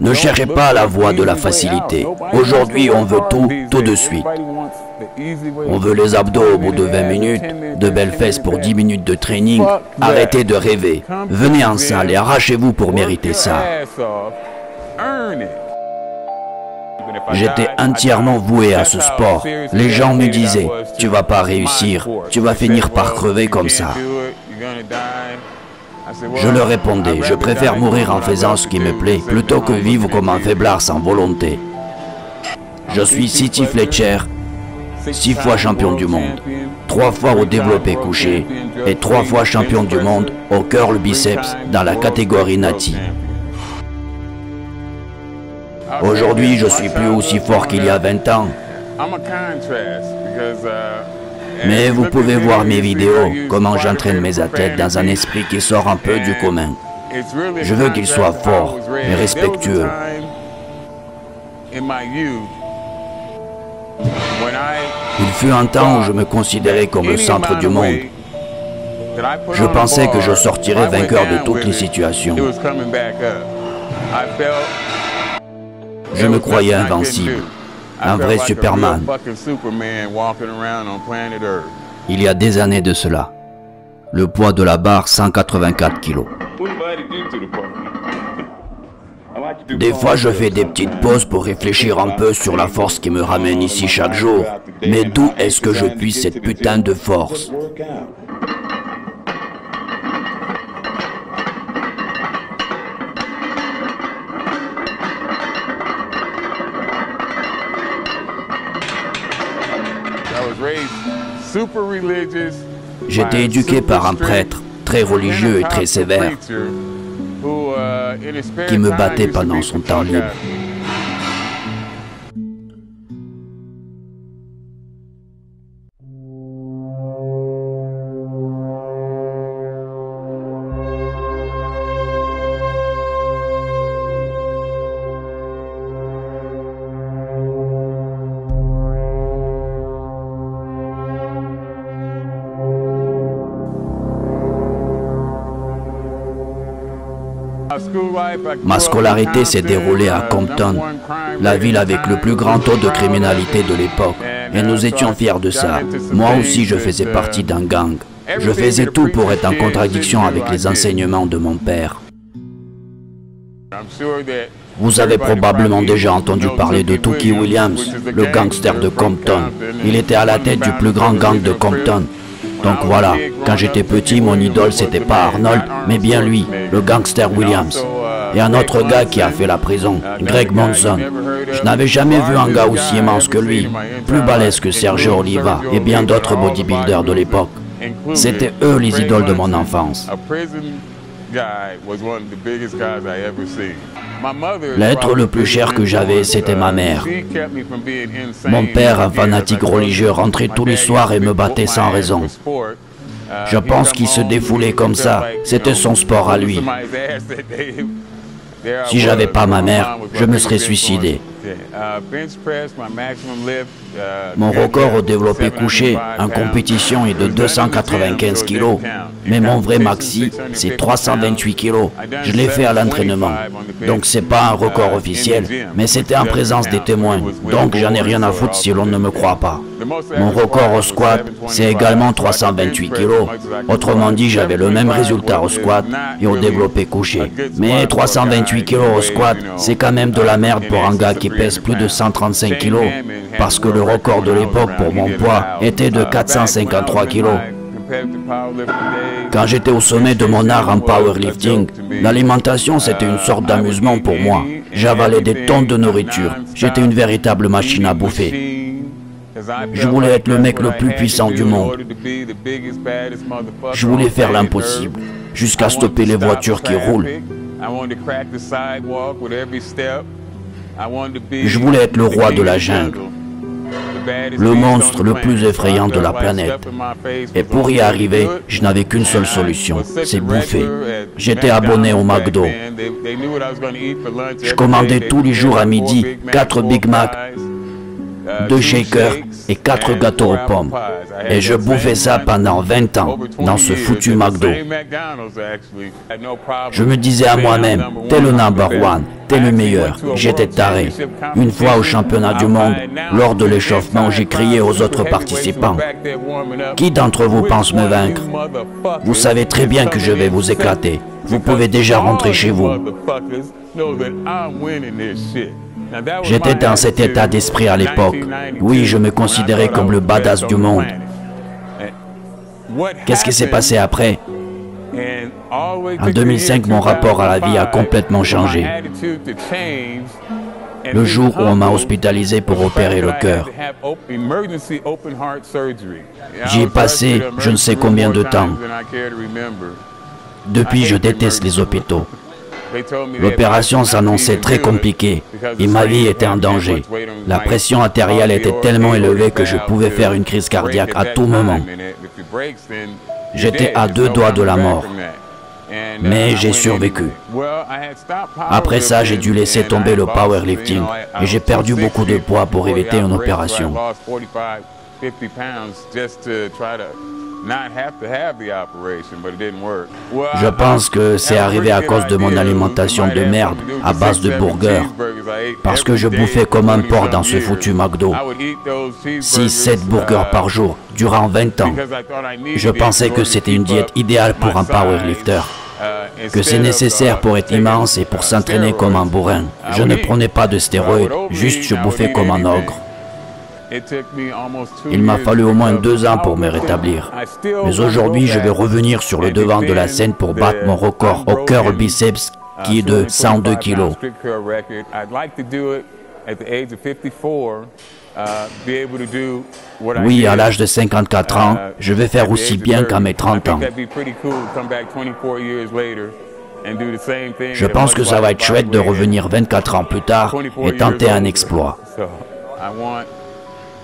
Ne cherchez pas la voie de la facilité. Aujourd'hui, on veut tout de suite. On veut les abdos au bout de 20 minutes, de belles fesses pour 10 minutes de training. Arrêtez de rêver. Venez en salle et arrachez-vous pour mériter ça. J'étais entièrement voué à ce sport. Les gens me disaient, tu vas pas réussir, tu vas finir par crever comme ça. Je leur répondais, je préfère mourir en faisant ce qui me plaît, plutôt que vivre comme un faiblard sans volonté. Je suis C.T. Fletcher, 6 fois champion du monde, 3 fois au développé couché et 3 fois champion du monde au curl biceps dans la catégorie Nati. Aujourd'hui, je suis plus aussi fort qu'il y a 20 ans. Mais vous pouvez voir mes vidéos, comment j'entraîne mes athlètes dans un esprit qui sort un peu du commun. Je veux qu'ils soient forts et respectueux. Il fut un temps où je me considérais comme le centre du monde. Je pensais que je sortirais vainqueur de toutes les situations. Je me croyais invincible. Un vrai Superman. Il y a des années de cela. Le poids de la barre, 184 kilos. Des fois, je fais des petites pauses pour réfléchir un peu sur la force qui me ramène ici chaque jour. Mais d'où est-ce que je puise cette putain de force? J'étais éduqué par un prêtre très religieux et très sévère qui me battait pendant son temps libre. Ma scolarité s'est déroulée à Compton, la ville avec le plus grand taux de criminalité de l'époque, et nous étions fiers de ça. Moi aussi, je faisais partie d'un gang. Je faisais tout pour être en contradiction avec les enseignements de mon père. Vous avez probablement déjà entendu parler de Tookie Williams, le gangster de Compton. Il était à la tête du plus grand gang de Compton. Donc voilà, quand j'étais petit, mon idole c'était pas Arnold, mais bien lui, le gangster Williams. Et un autre gars qui a fait la prison, Greg Monson. Je n'avais jamais vu un gars aussi immense que lui, plus balèze que Sergio Oliva et bien d'autres bodybuilders de l'époque. C'était eux les idoles de mon enfance. L'être le plus cher que j'avais, c'était ma mère. Mon père, un fanatique religieux, rentrait tous les soirs et me battait sans raison. Je pense qu'il se défoulait comme ça, c'était son sport à lui. Si j'avais pas ma mère, je me serais suicidé. Mon record au développé couché en compétition est de 295 kilos, mais mon vrai maxi, c'est 328 kilos. Je l'ai fait à l'entraînement, donc c'est pas un record officiel, mais c'était en présence des témoins, donc j'en ai rien à foutre si l'on ne me croit pas. Mon record au squat, c'est également 328 kilos. Autrement dit, j'avais le même résultat au squat et au développé couché. Mais 328 kilos au squat, c'est quand même de la merde pour un gars qui pèse plus de 135 kilos, parce que le record de l'époque pour mon poids était de 453 kilos. Quand j'étais au sommet de mon art en powerlifting, l'alimentation c'était une sorte d'amusement pour moi. J'avalais des tonnes de nourriture, j'étais une véritable machine à bouffer. Je voulais être le mec le plus puissant du monde. Je voulais faire l'impossible, jusqu'à stopper les voitures qui roulent. Je voulais être le roi de la jungle, le monstre le plus effrayant de la planète. Et pour y arriver, je n'avais qu'une seule solution, c'est bouffer. J'étais abonné au McDo. Je commandais tous les jours à midi 4 Big Mac 2 shakers et 4 gâteaux aux pommes. Et je bouffais ça pendant 20 ans, dans ce foutu McDo. Je me disais à moi-même, t'es le number one, t'es le meilleur. J'étais taré. Une fois au championnat du monde, lors de l'échauffement, j'ai crié aux autres participants, « Qui d'entre vous pense me vaincre? Vous savez très bien que je vais vous éclater. Vous pouvez déjà rentrer chez vous. » J'étais dans cet état d'esprit à l'époque. Oui, je me considérais comme le badass du monde. Qu'est-ce qui s'est passé après? En 2005, mon rapport à la vie a complètement changé. Le jour où on m'a hospitalisé pour opérer le cœur. J'y ai passé je ne sais combien de temps. Depuis, je déteste les hôpitaux. L'opération s'annonçait très compliquée et ma vie était en danger. La pression artérielle était tellement élevée que je pouvais faire une crise cardiaque à tout moment. J'étais à 2 doigts de la mort. Mais j'ai survécu. Après ça, j'ai dû laisser tomber le powerlifting et j'ai perdu beaucoup de poids pour éviter une opération. Je pense que c'est arrivé à cause de mon alimentation de merde à base de burgers. Parce que je bouffais comme un porc dans ce foutu McDo. 6-7 burgers par jour, durant 20 ans. Je pensais que c'était une diète idéale pour un powerlifter. Que c'est nécessaire pour être immense et pour s'entraîner comme un bourrin. Je ne prenais pas de stéroïdes, juste je bouffais comme un ogre. Il m'a fallu au moins 2 ans pour me rétablir. Mais aujourd'hui, je vais revenir sur le devant de la scène pour battre mon record au curl biceps qui est de 102 kilos. Oui, à l'âge de 54 ans, je vais faire aussi bien qu'à mes 30 ans. Je pense que ça va être chouette de revenir 24 ans plus tard et tenter un exploit.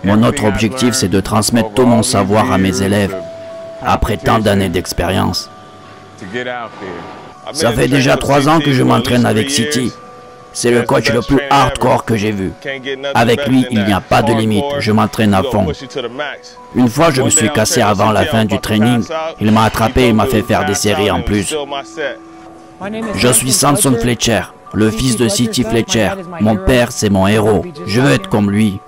Mon autre objectif, c'est de transmettre tout mon savoir à mes élèves, après tant d'années d'expérience. Ça fait déjà 3 ans que je m'entraîne avec City. C'est le coach le plus hardcore que j'ai vu. Avec lui, il n'y a pas de limite, je m'entraîne à fond. Une fois, je me suis cassé avant la fin du training. Il m'a attrapé et m'a fait faire des séries en plus. Je suis Samson Fletcher, le fils de City Fletcher. Mon père, c'est mon héros. Je veux être comme lui.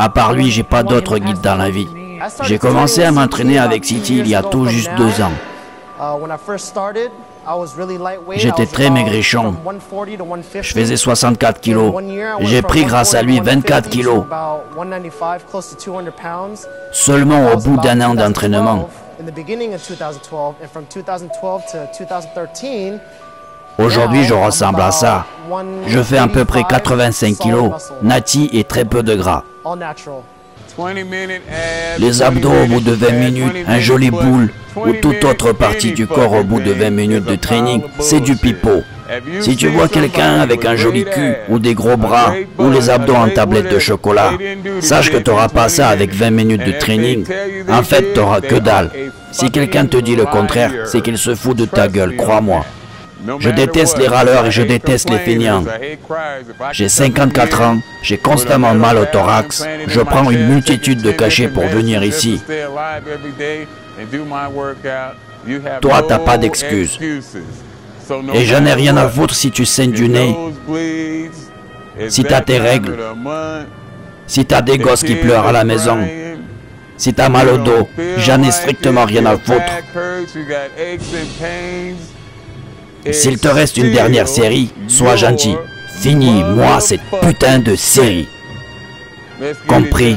À part lui, j'ai pas d'autre guide dans la vie. J'ai commencé à m'entraîner avec City il y a tout juste 2 ans. J'étais très maigrichon. Je faisais 64 kilos. J'ai pris grâce à lui 24 kilos. Seulement au bout d'1 an d'entraînement. Aujourd'hui, je ressemble à ça. Je fais à peu près 85 kilos, nati et très peu de gras. Les abdos au bout de 20 minutes, un joli boule ou toute autre partie du corps au bout de 20 minutes de training, c'est du pipeau. Si tu vois quelqu'un avec un joli cul ou des gros bras ou les abdos en tablette de chocolat, sache que tu n'auras pas ça avec 20 minutes de training. En fait, tu n'auras que dalle. Si quelqu'un te dit le contraire, c'est qu'il se fout de ta gueule, crois-moi. Je déteste les râleurs et je déteste les feignants. J'ai 54 ans, j'ai constamment mal au thorax, je prends une multitude de cachets pour venir ici. Toi, t'as pas d'excuses. Et j'en ai rien à foutre si tu saignes du nez, si t'as tes règles, si t'as des gosses qui pleurent à la maison, si t'as mal au dos, j'en ai strictement rien à foutre. S'il te reste une dernière série, sois gentil. Finis-moi cette putain de série. Compris?